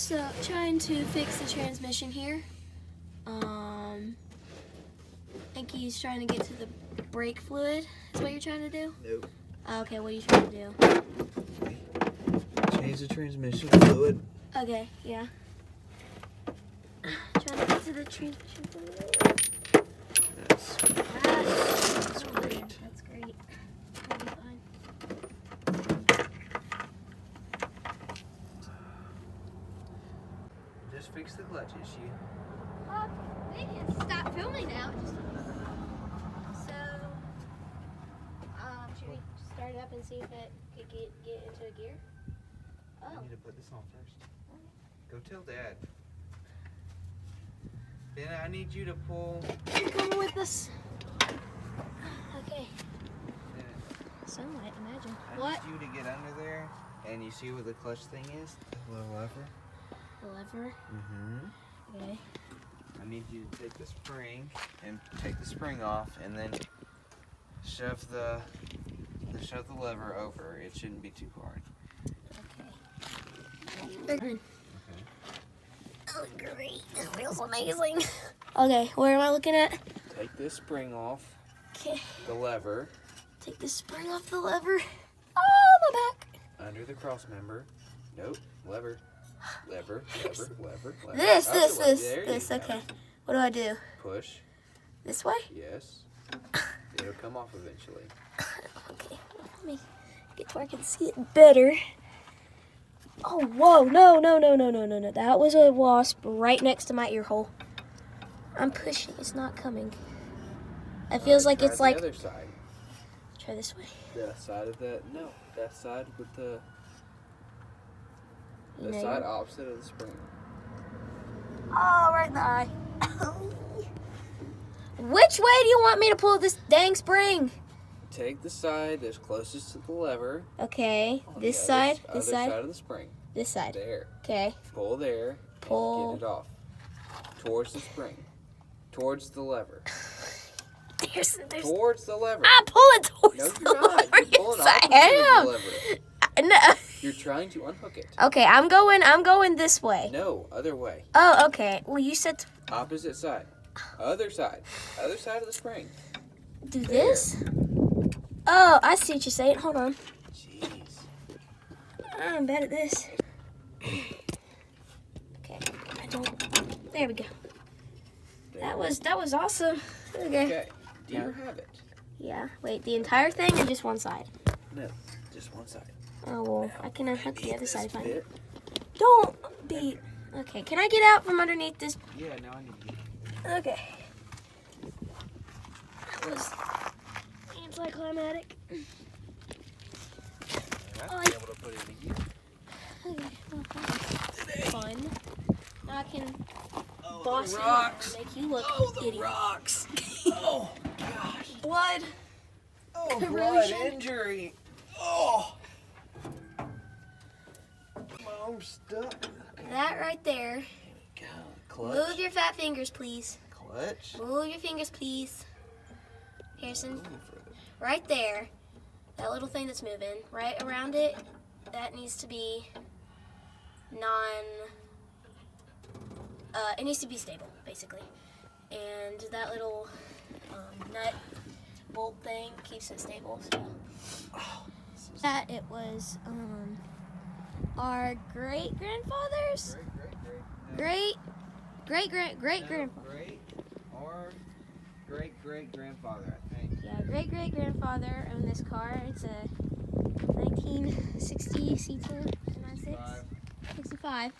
So, trying to fix the transmission here. I think he's trying to get to the brake fluid. Is what you're trying to do? Nope. Okay, what are you trying to do? Change the transmission fluid. Okay, yeah. Trying to get to the transmission fluid. That's That's great. That's great. That'll be fine. Just fix the clutch issue. We can stop filming now. So, should we start it up and see if it could get into a gear? I need to put this on first. Go tell Dad. Then I need you to pull. You coming with us? Okay. Sunlight, imagine. I What? need you to get under there, and you see where the clutch thing is? The little lever. The lever? Mm-hmm. Okay. I need you to take the spring and take the spring off, and then shove the lever over. It shouldn't be too hard. Okay. Oh, great. This feels amazing. Okay, where am I looking at? Take this spring off. Okay. The lever. Take the spring off the lever. Oh, my back. Under the cross member. Nope. Lever. Lever. This. There you go. Okay. What do I do? Push. This way? Yes. It'll come off eventually. Okay. Let me get to where I can see it better. Oh, whoa. No. That was a wasp right next to my ear hole. I'm pushing. It's not coming. It feels like it's like... the other side. Try this way. The side of the... No. That side with the... The No. side opposite of the spring. Oh, right in the eye. Which way do you want me to pull this dang spring? Take the side that's closest to the lever. Okay. On This the side? Other This side? side of the spring. This side. There. Okay. Pull there. Pull. And get it off. Towards the spring. Towards the lever. There's... Towards the lever. I'm pulling towards No, the you're not. lever. You're pulling Yes, opposite I of am. the lever. No. You're trying to unhook it. Okay, I'm going this way. No, other way. Oh, okay. Well, you said to Opposite side. Other side. Other side of the spring. do There. this. Oh, I see what you're saying. Hold on. Jeez. I'm bad at this. Okay. I don't. There we go. There. That was awesome. Okay. Okay. Do you have it? Yeah. Wait, the entire thing or just one side? No, just one side. Oh well, I can unhook the other side if I need. Bit. Don't be. Okay. Can I get out from underneath this? Yeah, now I need to. Okay. That was anticlimactic. I'll be able to put it in here. Okay. Well, that's fun. Now I can Oh, boss the you rocks. and make you look The idiot. rocks. Oh, gosh. Blood. Oh, Corrosion. blood injury. Oh. My arm's stuck. Okay. That right there. Go. Clutch. Move your fat fingers, please. Clutch. Move your fingers, please. Harrison, Move further. right there. That little thing that's moving, right around it, that needs to be it needs to be stable, basically. And that little nut bolt thing keeps it stable. So that it was our great grandfather's great grandfather. Or great grandfather, I think. Yeah, great grandfather owned this car. It's a 1960 C10 96 65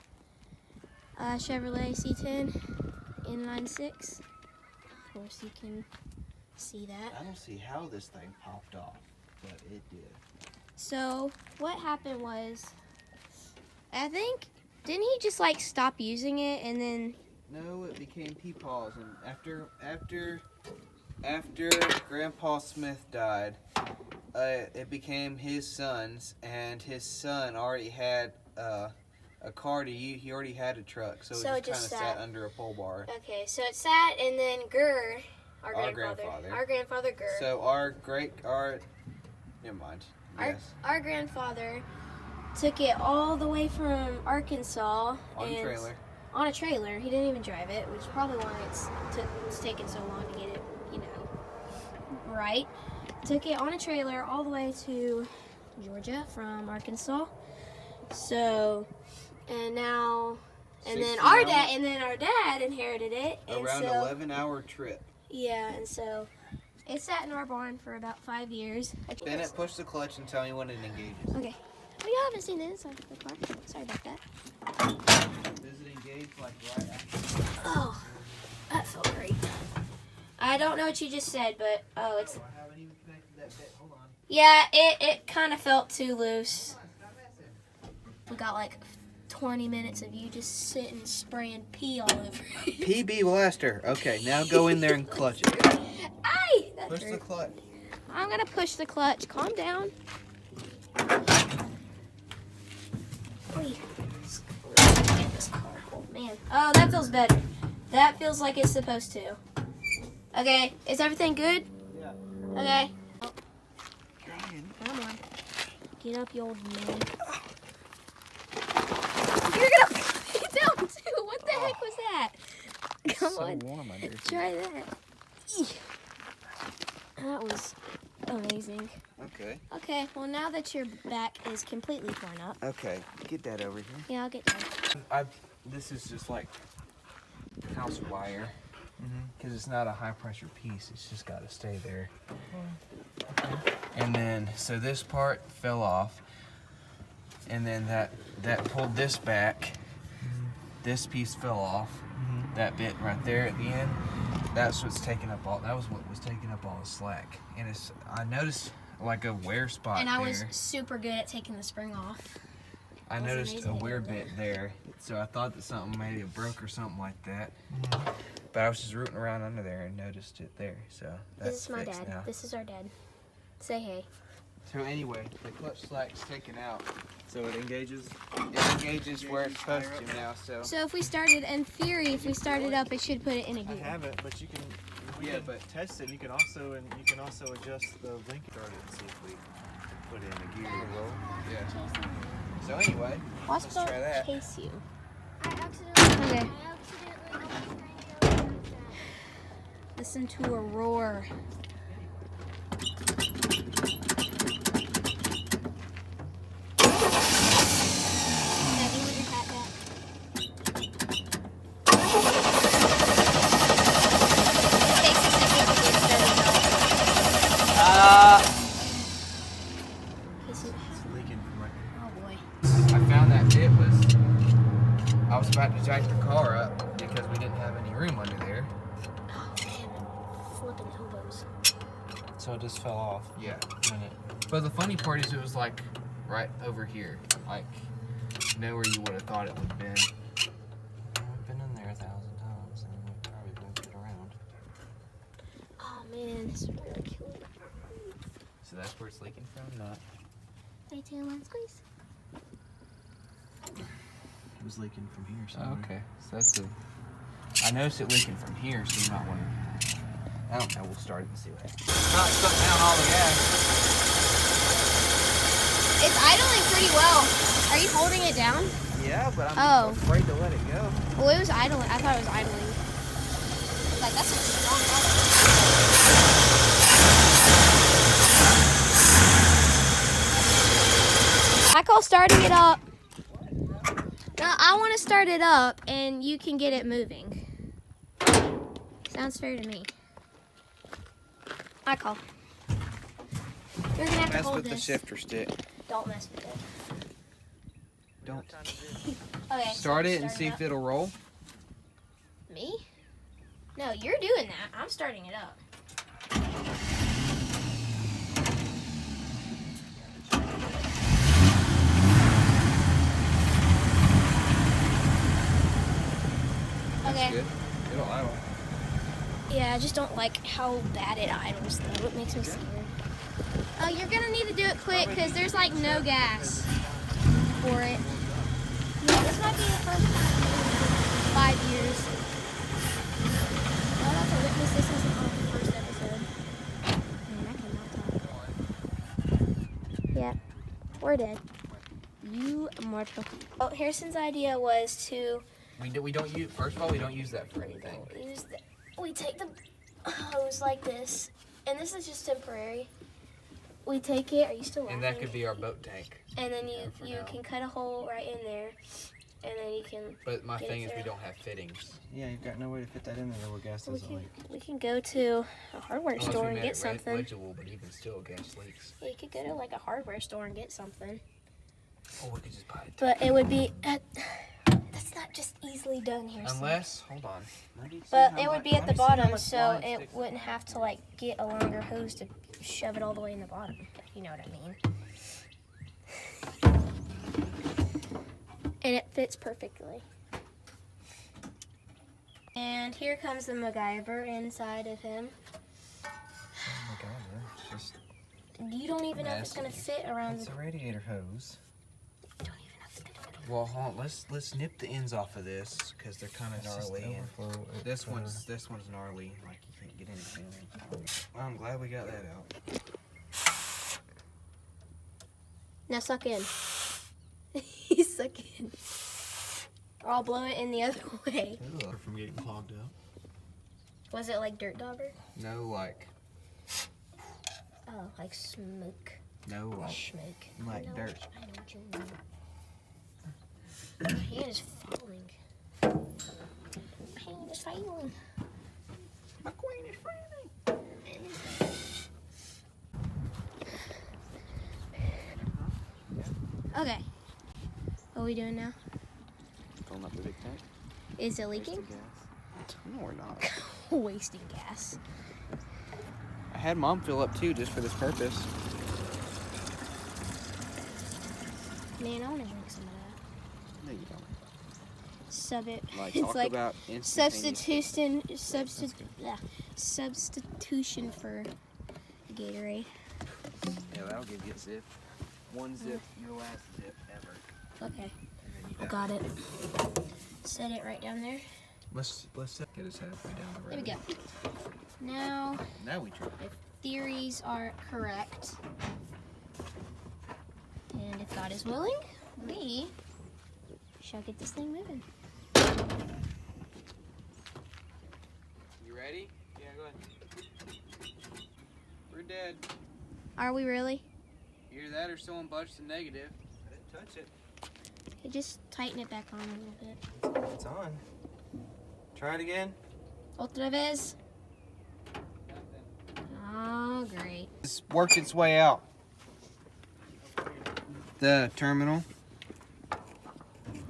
Chevrolet C10 N96. Of course, you can see that. I don't see how this thing popped off, but it did. So what happened was, I think, didn't he just like stop using it and then? No, it became Peepaw's, and after Grandpa Smith died, it became his son's, and his son already had a car to use. He already had a truck, so it just kind of sat under a pole bar. Okay, so it sat, and then our grandfather Gur. So never mind. Our grandfather Took it all the way from Arkansas. On a trailer. On a trailer. He didn't even drive it, which is probably why it's taken so long to get it, right. Took it on a trailer all the way to Georgia from Arkansas. So, and then our dad inherited it. Around 11-hour trip. Yeah, and so it sat in our barn for about 5 years. Bennett, push the clutch and tell me when it engages. Okay. Oh, you haven't seen the inside of the car. Sorry about that. Does it engage like right after? Oh, that felt great. I don't know what you just said, but it's. I haven't even connected that bit. Hold on. Yeah, it kind of felt too loose. We got like 20 minutes of you just sitting spraying pee all over. PB Blaster. Okay, now go in there and clutch it. Aye! Push the clutch. I'm gonna push the clutch. Calm down. Wait. This car. Oh man. Oh, that feels better. That feels like it's supposed to. Okay, is everything good? Yeah. Okay. Oh. Come on. Get up, you old man. You're gonna put it down too. What the heck was that? Come on. Warm under Try that. That was amazing. Okay. Okay, well now that your back is completely torn up. Okay, get that over here. Yeah, I'll get that. This is just like house wire. Because it's not a high pressure piece, it's just got to stay there. And then, so this part fell off, and then that pulled this back. This piece fell off. That bit right there at the end, that's what's taking up all. That was what was taking up all the slack. And I noticed like a wear spot. And I there. was super good at taking the spring off. I noticed a wear bit there, so I thought that something maybe broke or something like that. But I was just rooting around under there and noticed it there. So that's This is my fixed dad. now. This is our dad. Say hey. So anyway, the clutch slack's taken out. So it engages? It engages where it's supposed to now. So if we started, in theory, if we started up, it should put it in a I gear. haven't, but you can. We can test it. You can also adjust the link started and see if we put it in a gear. Yeah. So anyway, Watch let's try that. chase you. Okay. Listen to a roar. It's leaking from right here. Oh boy. I found that bit I was about to jack the car up because we didn't have any room under there. Oh man, flipping elbows. So it just fell off. Yeah. But the funny part is it was like right over here. Like nowhere you would have thought it would have been. I've been in there 1,000 times and we probably won't get around. Oh man, this is really cool. So that's where it's leaking from? Not. Stay tuned, let's squeeze. It was leaking from here. Oh, okay. So that's I noticed it leaking from here, so you might want to. I don't know. We'll start it and see what happens. Not shutting down all the gas. It's idling pretty well. Are you holding it down? Yeah, but I'm afraid to let it go. Well, it was idling. I thought it was idling. Like, that's a strong idle. I call starting it up. No, I want to start it up, and you can get it moving. Sounds fair to me. I call. You're gonna have to hold this. The shifter stick. Don't mess with it. Don't. Okay. Start it and see if it'll roll. Me? No, you're doing that. I'm starting it up. Okay. Good. It'll idle. Yeah, I just don't like how bad it idles, though. It makes me scared. Oh, you're gonna need to do it quick because there's like no gas for it. Yeah, this might be the first time in 5 years. Oh, that's a witness. This isn't on the first episode. Man, I cannot talk. Yeah, we're dead. You muerto. Well, Harrison's idea was to We don't use. First of all, we don't use that for anything. we take the hose like this, and this is just temporary. We take it. Are you still laughing? And that could be our boat tank. And then you now. can cut a hole right in there, and then you can. But my get thing it is we through. don't have fittings. Yeah, you've got no way to fit that in there where gas doesn't leak. We can go to a hardware Unless store we and made get it something. wedgeable, but even still, gas leaks. You could go to like a hardware store and get something. Or we could just buy it. But it would be that's not just easily done here. Unless, hold on. But it would be at the bottom, so it wouldn't have to like get a longer hose to shove it all the way in the bottom. If you know what I mean. And it fits perfectly. And here comes the MacGyver inside of him. Oh my god, it's just... You don't even know if it's gonna fit around. It's a radiator hose. You don't even know if it's gonna fit. Well, hold on. Let's nip the ends off of this because they're kind of gnarly. And this one's gnarly. Like you can't get anything. Well, I'm glad we got that out. Now suck in. You suck in. Or I'll blow it in the other way. From getting clogged up. Was it like dirt dauber? No, like. Oh, like smoke. No, like. Smoke. Like I know dirt. I know what you mean. My hand is falling. My hand is failing. My queen is free. Okay. What are we doing now? Filling up the big tank. Is it leaking? No, we're not. Wasting gas. I had Mom fill up too, just for this purpose. Man, I want to drink some of that. No, you don't. Sub it. Like, It's talk like about substitution for Gatorade. Yeah, that'll give you a zip. One zip, your last zip ever. Okay, And then you I got it. Set it right down there. Let's get us halfway down the road. There we go. Now, Now we try. if theories are correct, and if God is willing, we shall get this thing moving. You ready? Yeah, go ahead. We're dead. Are we really? Either that or someone budged the negative. I didn't touch it. Okay, just tighten it back on a little bit. It's on. Try it again. Otra vez. Oh, great. It's worked its way out. The terminal.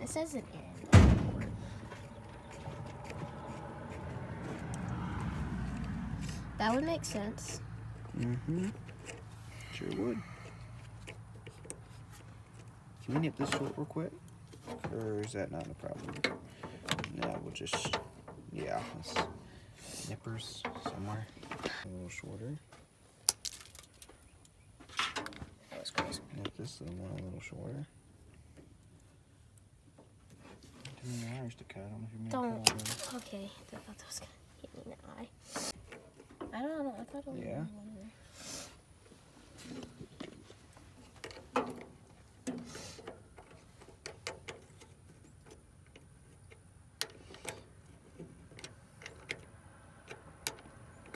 This isn't in. That would make sense. Mm-hmm. Sure would. Can we nip this short real quick? Or is that not a problem? No, we'll just, yeah, let's nippers somewhere. A little shorter. That was crazy. Nip this one a little shorter. Too many wires to cut. I don't know if you're Don't. cut all those. Okay, I thought that was gonna hit me in the eye. I don't know. I thought it was. Yeah.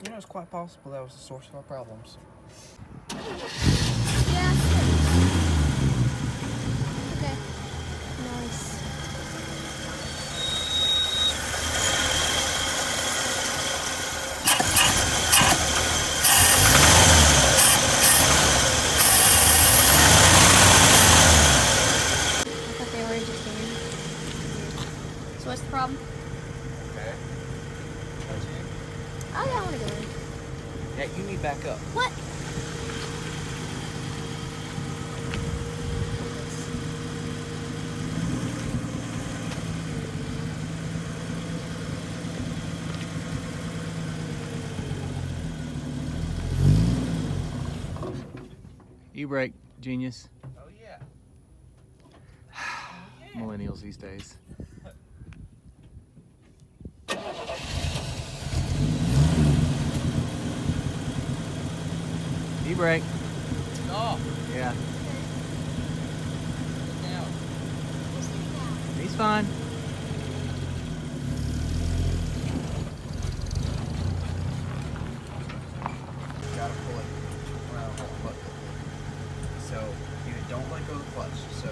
You know, it's quite possible that was the source of our problems. Yeah. Okay. Nice. I thought they were just in. So what's the problem? Okay. Oh yeah, I want to go in. Yeah, you need back up. What? E-brake, genius. Oh, yeah. Millennials these days. E-brake. Oh, Yeah. now. It's fine. Gotta pull it around the whole foot. So you don't let go of the clutch. So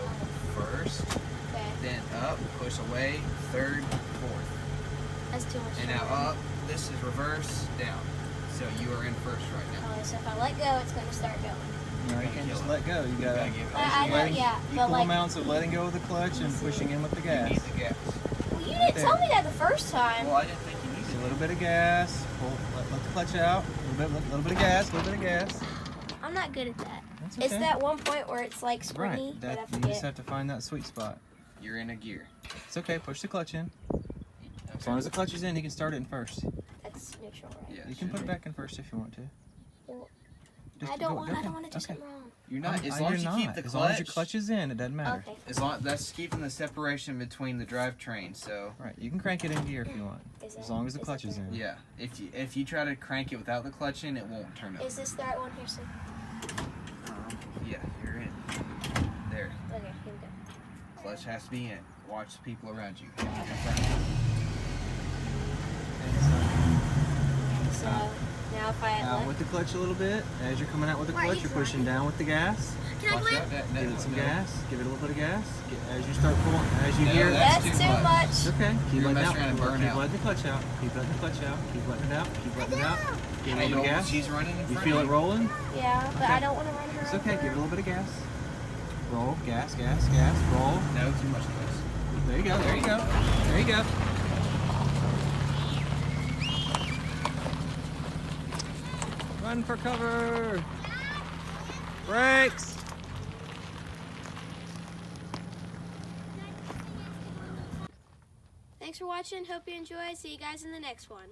first, Okay. then up, push away, third, fourth. That's too much. And now for me. up, this is reverse, down. So you are in first right now. Oh, so if I let go, it's going to start going. No, you can't just let go. You gotta give it I know, yeah, but equal like, amounts of letting go of the clutch and pushing in with the You gas. need the gas. well, you didn't tell me that the first time. Well, I didn't think you Just needed a little bit of gas. Let the clutch out. A little bit of gas. A little bit of gas. I'm not good at that. That's It's okay. that one point where it's like springy, Right. but I You just forget. have to find that sweet spot. You're in a gear. It's okay. Push the clutch in. As Okay. long as the clutch is in, you can start it in first. That's neutral, right? Yeah, You can put it back in first if you want to. Well, Just I don't go- want. okay, I don't want to do okay. something wrong. You're not. As You're long as you keep not. the As long as your clutch. clutch is in, it doesn't matter. Okay. As long that's keeping the separation between the drivetrain. So Right. You can crank it in gear if you want. Is As it- long as the is it clutch is there? in. yeah, if you try to crank it without the clutch in, it won't turn up. Is this the right one here, Sue? Yeah, you're in. There. Okay, here we go. Clutch has to be in. Watch the people around you. So now if I Out with the clutch a little bit. As you're coming out with the Why are clutch, you you're pushing down with the gas. can I Watch go in? out, that- Give it some no. gas. Give it a little bit of gas. As you start pulling, as you No, hear. That's That's too too much. It's okay. Keep You're letting it messing out. around and burn Keep out. letting the clutch out. Keep letting the clutch out. Keep letting it out. Keep letting it out. Give it a little bit of gas. She's running in You front feel of it you. rolling? Yeah, but Okay. I don't want to run her It's okay. over. Give it a little bit of gas. Roll. Gas. Gas. Gas. Roll. No, too much gas. There you go. There you go. There you go. Run for cover. Brakes. Thanks for watching. Hope you enjoy. See you guys in the next one.